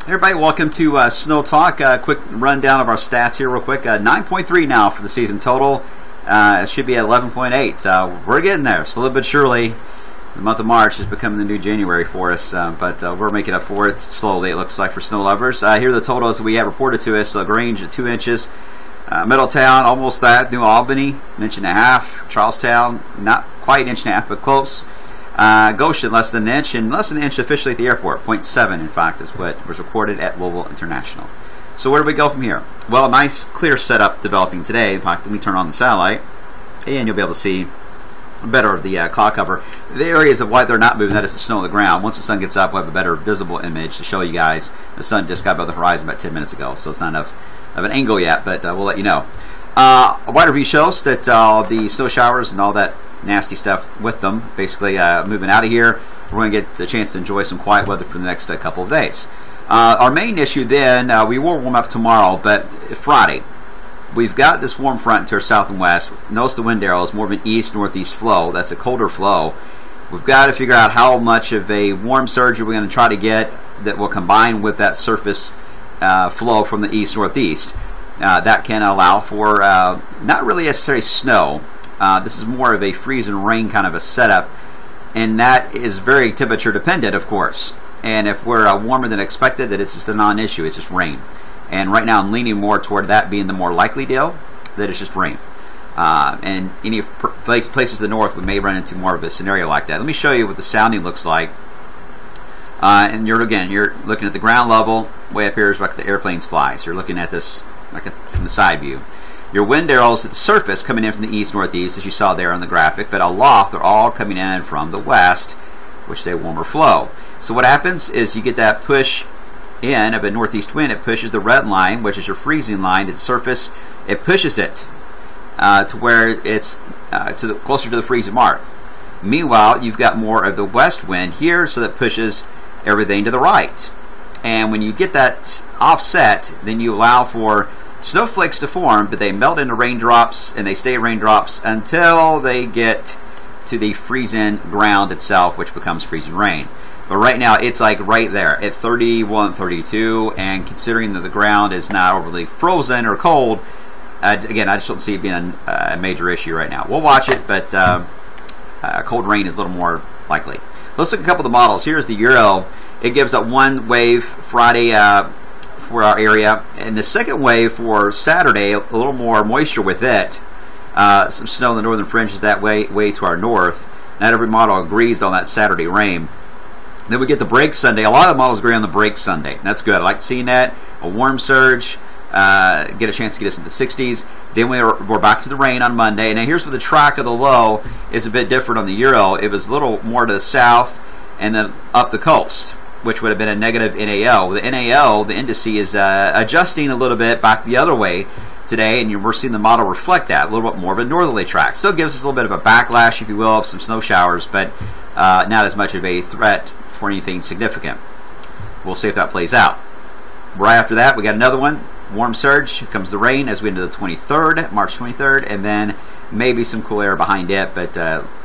Everybody, welcome to Snow Talk. Quick rundown of our stats here real quick. 9.3 now for the season total. It should be at 11.8. We're getting there, slowly but surely. The month of March is becoming the new January for us, but we're making up for it slowly, it looks like, for snow lovers. Here are the totals we have reported to us. Grange at 2 inches. Middletown, almost that. New Albany, 1.5 inches. Charlestown, not quite 1.5 inches, but close. Goshen, less than an inch, and less than an inch officially at the airport. 0.7, in fact, is what was recorded at Louisville International. So where do we go from here? Well, a nice, clear setup developing today. In fact, let me turn on the satellite, and you'll be able to see better of the cloud cover. The areas of why they're not moving, that is the snow on the ground. Once the sun gets up, we'll have a better visible image to show you guys. The sun just got above the horizon about 10 minutes ago, so it's not enough of an angle yet, but we'll let you know. A wider view shows that the snow showers and all that nasty stuff with them basically moving out of here. We're going to get the chance to enjoy some quiet weather for the next couple of days. Our main issue then, we will warm up tomorrow, but Friday, we've got this warm front to our south and west. Notice the wind arrow is more of an east-northeast flow. That's a colder flow. We've got to figure out how much of a warm surge we're going to try to get that will combine with that surface flow from the east-northeast. That can allow for not really necessarily snow. This is more of a freeze and rain kind of a setup, and that is very temperature dependent, of course. And if we're warmer than expected, that it's just a non-issue. It's just rain. And right now I'm leaning more toward that being the more likely deal, that it's just rain. And any places to the north, we may run into more of a scenario like that. Let me show you what the sounding looks like. And you're looking at the ground level. Way up here is like the airplanes fly. So you're looking at this from the side view. Your wind arrows at the surface coming in from the east-northeast, as you saw there on the graphic, but aloft they're all coming in from the west, which is a warmer flow. So what happens is you get that push in of a northeast wind. It pushes the red line, which is your freezing line, to the surface. It pushes it to where it's closer to the freezing mark. Meanwhile, you've got more of the west wind here, so that pushes everything to the right. And when you get that offset, then you allow for snowflakes to form, but they melt into raindrops, and they stay raindrops until they get to the freezing ground itself, which becomes freezing rain. But right now, it's like right there at 31, 32, and considering that the ground is not overly frozen or cold, again, I just don't see it being a major issue right now. We'll watch it, but cold rain is a little more likely. Let's look at a couple of the models. Here's the Euro. It gives up one wave Friday for our area, and the second wave for Saturday, a little more moisture with it. Some snow in the northern fringes that way to our north. Not every model agrees on that Saturday rain. Then we get the break Sunday. A lot of models agree on the break Sunday. That's good. I like seeing that. A warm surge, get a chance to get us into the 60s. Then we're back to the rain on Monday. And now here's where the track of the low is a bit different on the Euro. It was a little more to the south and then up the coast, which would have been a negative NAO. The NAO, the indice, is adjusting a little bit back the other way today, and we're seeing the model reflect that, a little bit more of a northerly track. Still gives us a little bit of a backlash, if you will, of some snow showers, but not as much of a threat for anything significant. We'll see if that plays out. Right after that, we got another one. Warm surge. Here comes the rain as we into the 23rd, March 23rd, and then maybe some cool air behind it, but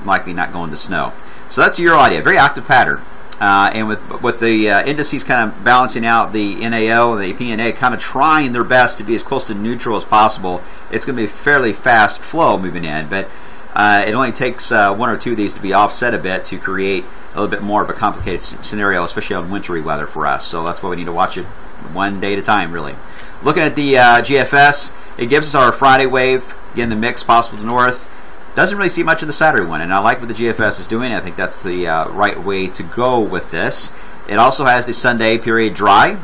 likely not going to snow. So that's your idea. Very active pattern. And with the indices kind of balancing out, the NAO and the PNA kind of trying their best to be as close to neutral as possible, it's going to be a fairly fast flow moving in. But it only takes one or two of these to be offset a bit to create a little bit more of a complicated scenario, especially on wintry weather for us. So that's why we need to watch it one day at a time, really. Looking at the GFS, it gives us our Friday wave. Again, the mix possible to north. Doesn't really see much of the Saturday one, and I like what the GFS is doing. I think that's the right way to go with this. It also has the Sunday period dry,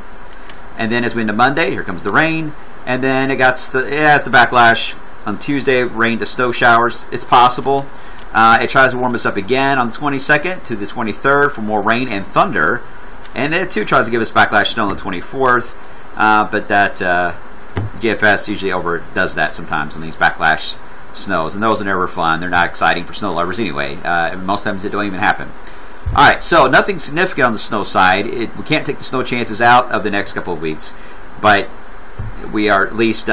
and then as we into Monday, here comes the rain, and then it has the backlash on Tuesday, rain to snow showers. It's possible. It tries to warm us up again on the 22nd to the 23rd for more rain and thunder, and then it too tries to give us backlash snow on the 24th, but that GFS usually overdoes that sometimes on these backlash snows, and those are never fun. They're not exciting for snow lovers anyway. Most times it don't even happen. Alright, so nothing significant on the snow side. We can't take the snow chances out of the next couple of weeks, but we are at least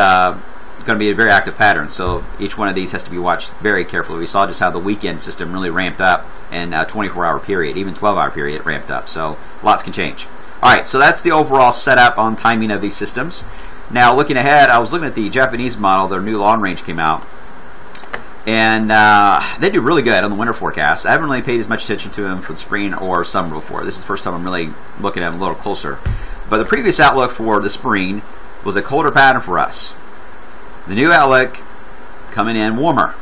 going to be a very active pattern, so each one of these has to be watched very carefully. We saw just how the weekend system really ramped up in a 24-hour period, even 12-hour period ramped up, so lots can change. Alright, so that's the overall setup on timing of these systems. Now, looking ahead, I was looking at the Japanese model. Their new long range came out. And they do really good on the winter forecast. I haven't really paid as much attention to them for the spring or summer before. This is the first time I'm really looking at them a little closer. But the previous outlook for the spring was a colder pattern for us. The new outlook coming in warmer.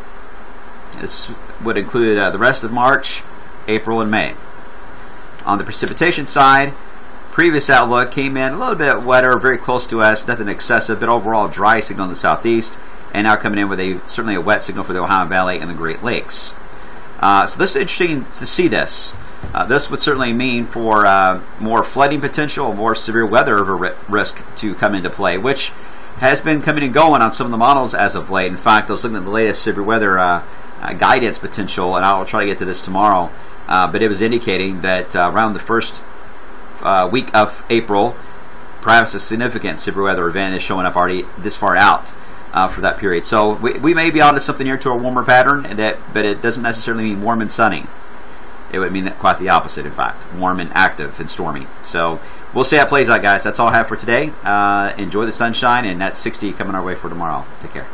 This would include the rest of March, April, and May. On the precipitation side, previous outlook came in a little bit wetter, very close to us, nothing excessive, but overall dry signal in the southeast. And now coming in with certainly a wet signal for the Ohio Valley and the Great Lakes. So this is interesting to see this. This would certainly mean for more flooding potential, more severe weather risk to come into play, which has been coming and going on some of the models as of late. In fact, I was looking at the latest severe weather guidance potential, and I'll try to get to this tomorrow. But it was indicating that around the first week of April, perhaps a significant severe weather event is showing up already this far out. For that period. So we may be onto something here to a warmer pattern, but it doesn't necessarily mean warm and sunny. It would mean quite the opposite, in fact. Warm and active and stormy. So we'll see how it plays out, guys. That's all I have for today. Enjoy the sunshine, and that 60 coming our way for tomorrow. Take care.